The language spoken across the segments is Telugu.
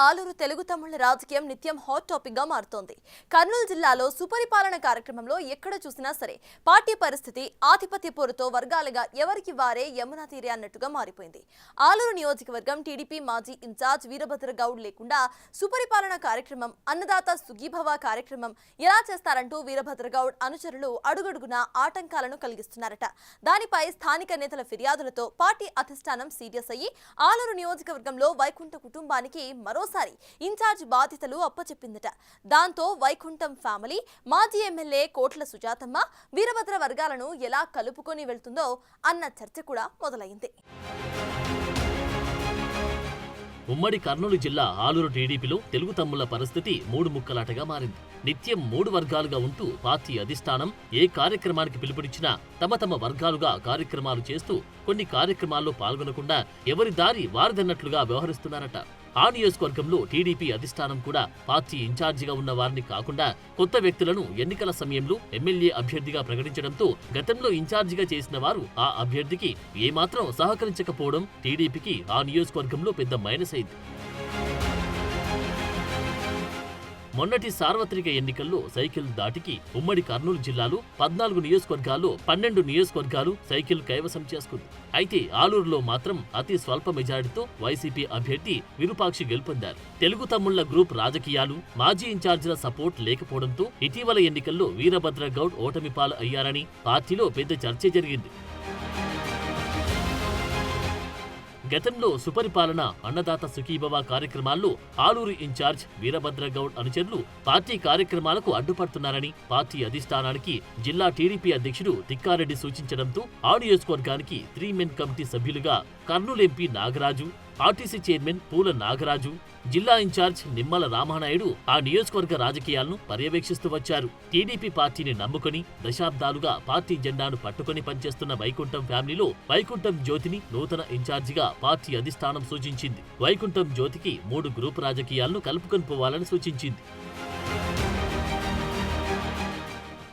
ఆలూరు తెలుగు తమ్ముళ్ల రాజకీయం నిత్యం హాట్ టాపిక్ గా మారుతోంది. కర్నూలు జిల్లాలో సుపరిపాలన కార్యక్రమంలో ఎక్కడ చూసినా సరే పార్టీ పరిస్థితి ఆధిపత్య పోరుతో వర్గాలుగా ఎవరికి వారే యమునా తీరే అన్నట్టుగా మారిపోయింది. ఆలూరు నియోజకవర్గం టీడీపీ మాజీ ఇన్ఛార్జ్ వీరభద్ర గౌడ్ లేకుండా సుపరిపాలన కార్యక్రమం, అన్నదాత సుఖీభవ కార్యక్రమం ఎలా చేస్తారంటూ వీరభద్ర గౌడ్ అనుచరులు అడుగడుగునా ఆటంకాలను కలిగిస్తున్నారట. దానిపై స్థానిక నేతల ఫిర్యాదులతో పార్టీ అధిష్టానం సీరియస్ అయ్యి ఆలూరు నియోజకవర్గంలో వైకుంఠ కుటుంబానికి మరోసారి ఇన్ఛార్జ్ బాధ్యతలు అప్పచెప్పిందట. దాంతో వైకుంఠం ఫ్యామిలీ మాజీ ఎమ్మెల్యే కోట్ల సుజాతమ్మ వీరభద్ర వర్గాలను ఎలా కలుపుకొని వెళ్తుందో అన్న చర్చ కూడా మొదలైంది. ఉమ్మడి కర్నూలు జిల్లా ఆలూరు టీడీపీలో తెలుగు తమ్ముళ్ల పరిస్థితి మూడు ముక్కలాటగా మారింది. నిత్యం మూడు వర్గాలుగా ఉంటూ పార్టీ అధిష్టానం ఏ కార్యక్రమానికి పిలుపునిచ్చినా తమ వర్గాలుగా కార్యక్రమాలు చేస్తూ కొన్ని కార్యక్రమాల్లో పాల్గొనకుండా ఎవరి దారి వారిదన్నట్లుగా వ్యవహరిస్తున్నారట. ఆ నియోజకవర్గంలో టీడీపీ అధిష్టానం కూడా పార్టీ ఇన్ఛార్జిగా ఉన్న వారిని కాకుండా కొత్త వ్యక్తులను ఎన్నికల సమయంలో ఎమ్మెల్యే అభ్యర్థిగా ప్రకటించడంతో గతంలో ఇన్ఛార్జిగా చేసిన వారు ఆ అభ్యర్థికి ఏమాత్రం సహకరించకపోవడం టీడీపీకి ఆ నియోజకవర్గంలో పెద్ద మైనస్ అయింది. మొన్నటి సార్వత్రిక ఎన్నికల్లో సైకిల్ దాటికి ఉమ్మడి కర్నూలు జిల్లాలో 14 నియోజకవర్గాల్లో 12 నియోజకవర్గాలు సైకిల్ కైవసం చేసుకుంది. అయితే ఆలూరులో మాత్రం అతి స్వల్ప మెజారిటీతో వైసీపీ అభ్యర్థి విరూపాక్షి గెలుపొందారు. తెలుగు తమ్ముళ్ల గ్రూప్ రాజకీయాలు, మాజీ ఇన్ఛార్జీల సపోర్ట్ లేకపోవడంతో ఇటీవల ఎన్నికల్లో వీరభద్ర గౌడ్ ఓటమి పాలు అయ్యారని పార్టీలో పెద్ద చర్చ జరిగింది. గతంలో సుపరిపాలన, అన్నదాత సుఖీభవ కార్యక్రమాల్లో ఆలూరు ఇన్ఛార్జ్ వీరభద్ర గౌడ్ అనుచరులు పార్టీ కార్యక్రమాలకు అడ్డుపడుతున్నారని పార్టీ అధిష్టానానికి జిల్లా టీడీపీ అధ్యక్షుడు తిక్కారెడ్డి సూచించడంతో ఆ నియోజకవర్గానికి 3 మెన్ కమిటీ సభ్యులుగా Kurnool MP Nagaraju, RTC chairman పూల నాగరాజు, జిల్లా ఇన్ఛార్జ్ నిమ్మల రామానాయుడు ఆ నియోజకవర్గ రాజకీయాలను పర్యవేక్షిస్తూ వచ్చారు. టీడీపీ పార్టీని నమ్ముకుని దశాబ్దాలుగా పార్టీ జెండాను పట్టుకుని పనిచేస్తున్న వైకుంఠం ఫ్యామిలీలో వైకుంఠం జ్యోతిని నూతన ఇన్ఛార్జిగా పార్టీ అధిష్టానం సూచించింది. వైకుంఠం జ్యోతికి 3 గ్రూప్ రాజకీయాలను కలుపుకొని పోవాలని సూచించింది.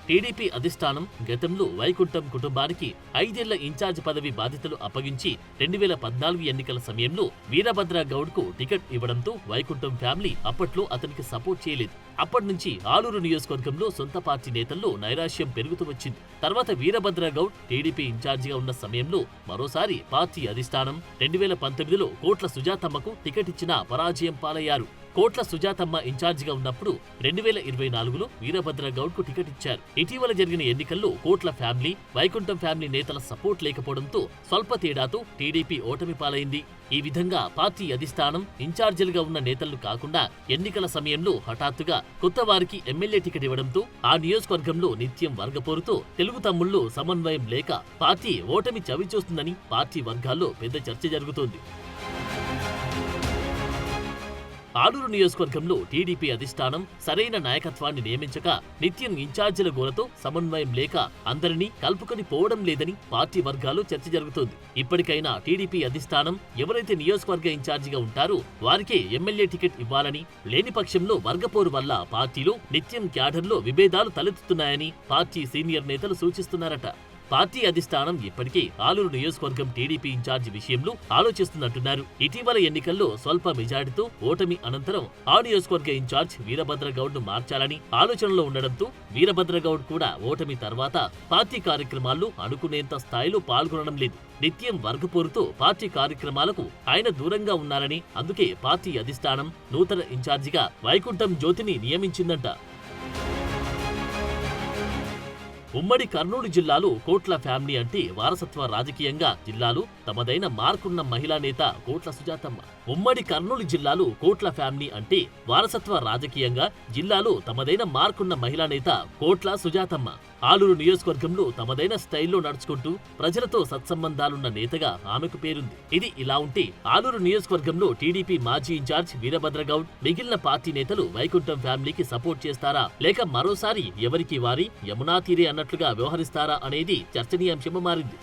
టీడీపీ అధిష్టానం గతంలో వైకుంఠం కుటుంబానికి 5 ఏళ్ల ఇన్ఛార్జ్ పదవి బాధ్యతలు అప్పగించి 2014 ఎన్నికల సమయంలో వీరభద్ర గౌడ్కు టికెట్ ఇవ్వడంతో వైకుంఠం ఫ్యామిలీ అప్పట్లో అతనికి సపోర్ట్ చేయలేదు. అప్పటి నుంచి ఆలూరు నియోజకవర్గంలో సొంత పార్టీ నేతల్లో నైరాశ్యం పెరుగుతూ వచ్చింది. తర్వాత వీరభద్ర గౌడ్ టీడీపీ ఇన్ఛార్జిగా ఉన్న సమయంలో మరోసారి పార్టీ అధిష్టానం 2019లో కోట్ల సుజాతమ్మకు టికెట్ ఇచ్చినా పరాజయం పాలయ్యారు. కోట్ల సుజాతమ్మ ఇన్ఛార్జిగా ఉన్నప్పుడు 2024లో వీరభద్ర గౌడ్కు టికెట్ ఇచ్చారు. ఇటీవల జరిగిన ఎన్నికల్లో కోట్ల ఫ్యామిలీ, వైకుంఠం ఫ్యామిలీ నేతల సపోర్ట్ లేకపోవడంతో స్వల్ప తేడాతో టీడీపీ ఓటమి పాలైంది. ఈ విధంగా పార్టీ అధిష్టానం ఇన్ఛార్జీలుగా ఉన్న నేతలు కాకుండా ఎన్నికల సమయంలో హఠాత్తుగా కొత్త వారికి ఎమ్మెల్యే టికెట్ ఇవ్వడంతో ఆ నియోజకవర్గంలో నిత్యం వర్గపోరుతో తెలుగు తమ్ముళ్లు సమన్వయం లేక పార్టీ ఓటమి చవిచూస్తుందని పార్టీ వర్గాల్లో పెద్ద చర్చ జరుగుతోంది. ఆలూరు నియోజకవర్గంలో టీడీపీ అధిష్టానం సరైన నాయకత్వాన్ని నియమించక నిత్యం ఇన్ఛార్జీల గోలతో సమన్వయం లేక అందరినీ కలుపుకొని పోవడం లేదని పార్టీ వర్గాల్లో చర్చ జరుగుతోంది. ఇప్పటికైనా టీడీపీ అధిష్టానం ఎవరైతే నియోజకవర్గ ఇన్ఛార్జిగా ఉంటారో వారికే ఎమ్మెల్యే టికెట్ ఇవ్వాలని, లేని పక్షంలో వర్గపోరు వల్ల పార్టీలో నిత్యం క్యాడర్లో విభేదాలు తలెత్తుతున్నాయని పార్టీ సీనియర్ నేతలు సూచిస్తున్నారట. పార్టీ అధిష్టానం ఇప్పటికే ఆలూరు నియోజకవర్గం టీడీపీ ఇన్ఛార్జి విషయంలో ఆలోచిస్తున్నట్టున్నారు. ఇటీవల ఎన్నికల్లో స్వల్ప మెజారిటీతో ఓటమి అనంతరం ఆ నియోజకవర్గ ఇన్ఛార్జ్ వీరభద్ర గౌడ్ ను మార్చాలని ఆలోచనలో ఉండడంతో వీరభద్ర గౌడ్ కూడా ఓటమి తర్వాత పార్టీ కార్యక్రమాల్లో అనుకునేంత స్థాయిలో పాల్గొనడం లేదు. నిత్యం వర్గపోరుతో పార్టీ కార్యక్రమాలకు ఆయన దూరంగా ఉన్నారని, అందుకే పార్టీ అధిష్టానం నూతన ఇన్ఛార్జిగా వైకుంఠం జ్యోతిని నియమించిందంట. ఉమ్మడి కర్నూలు జిల్లాలో కోట్ల ఫ్యామిలీ అంటే వారసత్వ రాజకీయంగా జిల్లాలో తమదైన మార్కున్న మహిళా నేత కోట్ల సుజాతమ్మ. ఉమ్మడి కర్నూలు జిల్లాలో కోట్ల ఫ్యామిలీ అంటే వారసత్వ రాజకీయంగా జిల్లాలో తమదైన మార్కున్న మహిళా నేత కోట్ల సుజాతమ్మ. ఆలూరు నియోజకవర్గంలో తమదైన స్టైల్లో నడుచుకుంటూ ప్రజలతో సత్సంబంధాలున్న నేతగా ఆమెకు పేరుంది. ఇది ఇలా ఉంటే ఆలూరు నియోజకవర్గంలో టీడీపీ మాజీ ఇన్ఛార్జ్ వీరభద్ర గౌడ్, మిగిలిన పార్టీ నేతలు వైకుంఠం ఫ్యామిలీకి సపోర్ట్ చేస్తారా, లేక మరోసారి ఎవరికి వారి యమునా తీరే అన్నట్లుగా వ్యవహరిస్తారా అనేది చర్చనీయాంశం మారింది.